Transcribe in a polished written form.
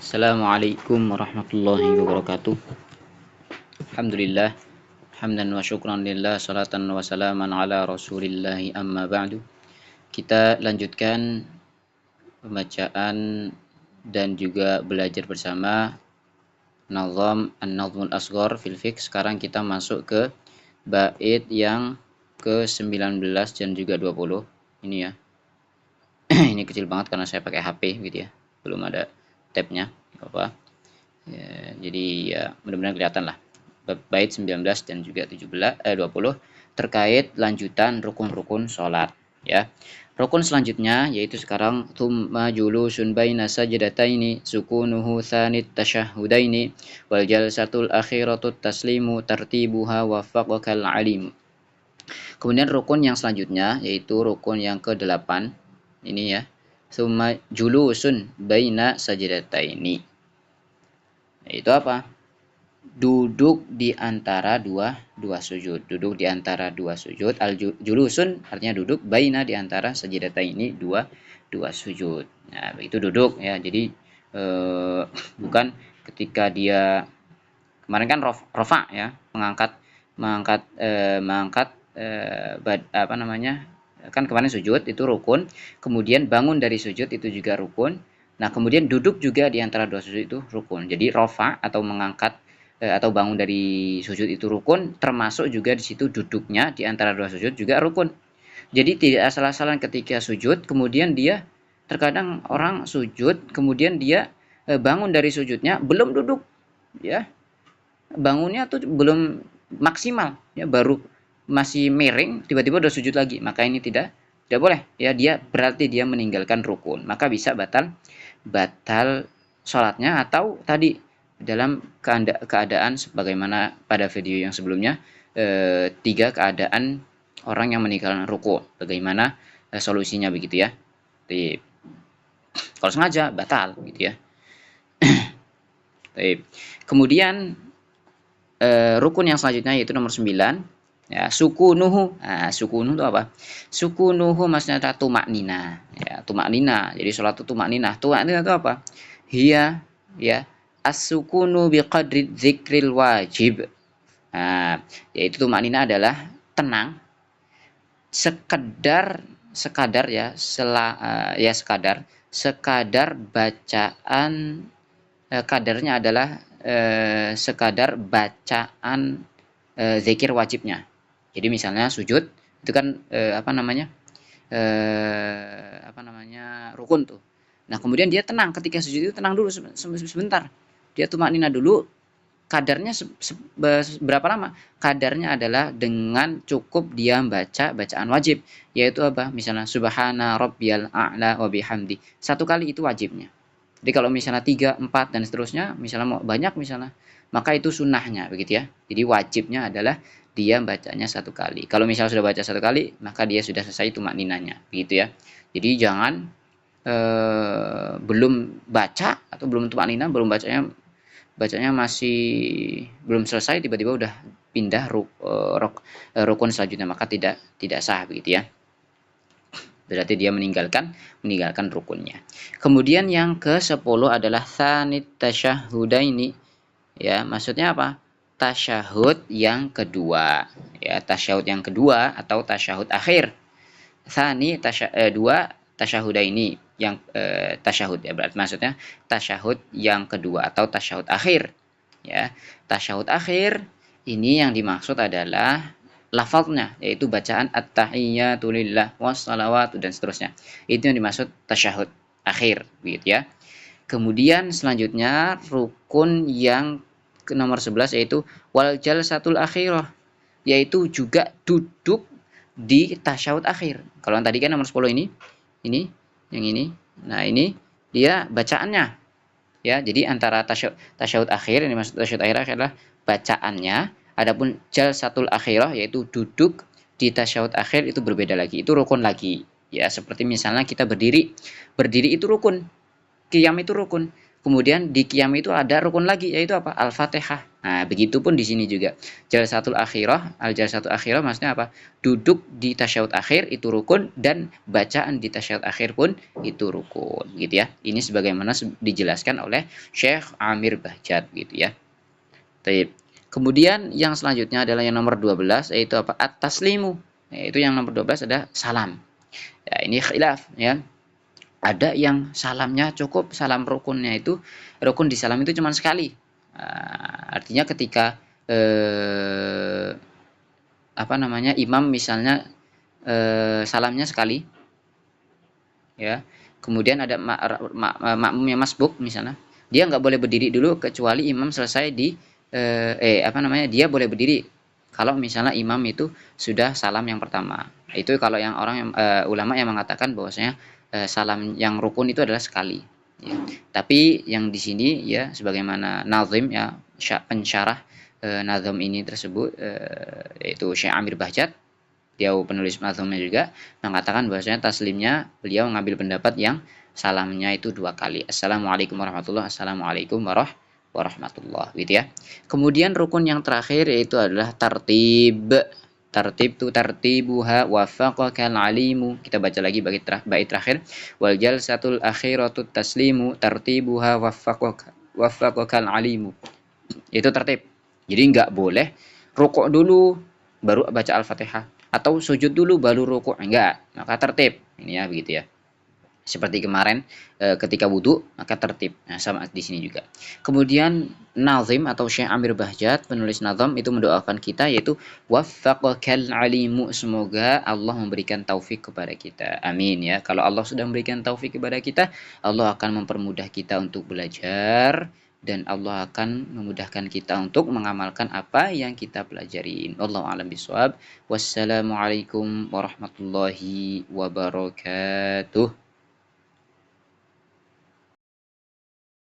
Assalamualaikum warahmatullahi wabarakatuh. Alhamdulillah, hamdan wa syukran lillah, salatan wa salaman ala rasulillahi amma ba'du. Kita lanjutkan pembacaan dan juga belajar bersama Nazam An-Nazmul Asghar fil Fiqh. Sekarang kita masuk ke bait yang ke-19 dan juga 20. Ini ya. Ini kecil banget karena saya pakai HP gitu ya. Belum ada tabnya. Apa? Ya, jadi ya mudah-mudahan kelihatan lah. Bait 19 dan juga 20 terkait lanjutan rukun-rukun sholat ya. Rukun selanjutnya yaitu sekarang tsumma julusun baina sajdataini sukunuhu tsanit tasyahhudaini wal jalsatul akhiratu taslimu tartibuha waffaqakal alim. Kemudian rukun yang selanjutnya yaitu rukun yang ke-8 ini ya. Tsumma julusun baina sajdataini. Itu apa? Duduk di antara dua sujud. Duduk di antara dua sujud. Al-julusun artinya duduk, baina di antara sajdataini dua sujud. Nah, itu duduk ya. Jadi bukan ketika dia kemarin kan rofa ya, mengangkat apa namanya? Kan kemarin sujud itu rukun, kemudian bangun dari sujud itu juga rukun. Nah, kemudian duduk juga di antara dua sujud itu rukun. Jadi rofa atau mengangkat atau bangun dari sujud itu rukun, termasuk juga di situ duduknya di antara dua sujud juga rukun. Jadi tidak asal-asalan ketika sujud, kemudian dia terkadang orang sujud, kemudian dia bangun dari sujudnya belum duduk, ya bangunnya tuh belum maksimal, ya baru masih miring, tiba-tiba udah sujud lagi, maka ini tidak boleh, ya dia berarti dia meninggalkan rukun, maka bisa batal sholatnya atau tadi dalam keadaan sebagaimana pada video yang sebelumnya, 3 keadaan orang yang meninggalkan rukun, bagaimana solusinya begitu ya. Jadi, kalau sengaja batal gitu ya. Kemudian rukun yang selanjutnya yaitu nomor 9 ya, sukunuhu. Nah, sukunuhu itu apa? Sukunuhu maksudnya adalah tumaknina ya, tumaknina. Jadi sholat itu tumaknina. Tumaknina itu apa? Hiya ya as-sukunu biqadri dzikril wajib. Nah, yaitu tumaknina adalah tenang sekadar ya sekadar bacaan, kadarnya adalah sekadar bacaan zikir wajibnya. Jadi misalnya sujud itu kan rukun tuh. Nah, kemudian dia tenang ketika sujud itu, tenang dulu sebentar. Dia tumaknina dulu. Kadarnya berapa lama? Kadarnya adalah dengan cukup dia baca bacaan wajib, yaitu apa? Misalnya subhana rabbiyal a'la wa bihamdi. 1 kali itu wajibnya. Jadi kalau misalnya 3, 4 dan seterusnya, misalnya mau banyak misalnya, maka itu sunnahnya begitu ya. Jadi wajibnya adalah dia bacanya 1 kali. Kalau misalnya sudah baca 1 kali, maka dia sudah selesai tumakninanya, begitu ya. Jadi jangan belum baca atau belum tumaknina, belum bacanya masih belum selesai, tiba-tiba udah pindah rukun selanjutnya, maka tidak sah begitu ya. Berarti dia meninggalkan rukunnya. Kemudian yang ke-10 adalah tsanit tasyahhudaini. Ya, maksudnya apa? Tasyahud yang kedua. Ya, tasyahud yang kedua atau tasyahud akhir. Tsani dua tasyahhudaini yang tasyahud ya, berarti maksudnya tasyahud yang kedua atau tasyahud akhir. Ya, tasyahud akhir ini yang dimaksud adalah lafaznya, yaitu bacaan at-tahiyyatu lillah wassalawatu dan seterusnya. Itu yang dimaksud tasyahud akhir begitu ya. Kemudian selanjutnya rukun yang ke nomor 11 yaitu wal jalsatul akhirah, yaitu juga duduk di tasyahud akhir. Kalau yang tadi kan nomor 10 ini yang ini. Nah, ini dia bacaannya. Ya, jadi antara tasyahud akhir, ini maksud tasyahud akhir adalah bacaannya. Adapun jalsatul akhirah yaitu duduk di tasyahud akhir itu berbeda lagi. Itu rukun lagi. Ya, seperti misalnya kita berdiri. Berdiri itu rukun. Qiyam itu rukun. Kemudian di qiyam itu ada rukun lagi, yaitu apa? Al-Fatihah. Nah, begitupun di sini juga. Jalsatul akhirah, al-jalsatul akhirah maksudnya apa? Duduk di tasyahud akhir itu rukun, dan bacaan di tasyahud akhir pun itu rukun, gitu ya. Ini sebagaimana dijelaskan oleh Syekh Amir Bahjat, gitu ya. Taib. Kemudian yang selanjutnya adalah yang nomor 12, yaitu apa? At-taslimu. Yaitu yang nomor 12 ada salam. Ya, ini khilaf ya. Ada yang salamnya cukup, salam rukunnya itu, rukun di salam itu cuma sekali. Artinya ketika apa namanya, imam misalnya salamnya sekali, ya. Kemudian ada makmum yang masbuk misalnya, dia nggak boleh berdiri dulu kecuali imam selesai di apa namanya, dia boleh berdiri kalau misalnya imam itu sudah salam yang pertama. Itu kalau yang orang yang ulama yang mengatakan bahwasanya salam yang rukun itu adalah sekali, ya. Tapi yang di sini ya, sebagaimana nazim ya, pensyarah nazam ini tersebut, yaitu Syekh Amir Bahjat, dia penulis nazamnya juga, mengatakan bahwasanya taslimnya beliau mengambil pendapat yang salamnya itu 2 kali. Assalamualaikum warahmatullahi, assalamualaikum warahmatullah, gitu ya. Kemudian rukun yang terakhir yaitu adalah tartib. Tartib tu tartibuha wafaqakal alimu. Kita baca lagi bait terakhir. Wal jalsatul akhiratu taslimu tartibuha wafaqakal alimu. Itu tertib. Jadi nggak boleh rukuk dulu baru baca Al-Fatihah, atau sujud dulu baru rukuk, enggak. Maka tertib. Ini ya, begitu ya. Seperti kemarin ketika wudhu, maka tertib. Nah, sama di sini juga. Kemudian nazim atau Syekh Amir Bahjat, penulis nazam, itu mendoakan kita, yaitu waffaqakal alimu, semoga Allah memberikan taufik kepada kita. Amin ya. Kalau Allah sudah memberikan taufik kepada kita, Allah akan mempermudah kita untuk belajar, dan Allah akan memudahkan kita untuk mengamalkan apa yang kita pelajari. Wallahu a'lam bishawab. Wassalamualaikum warahmatullahi wabarakatuh.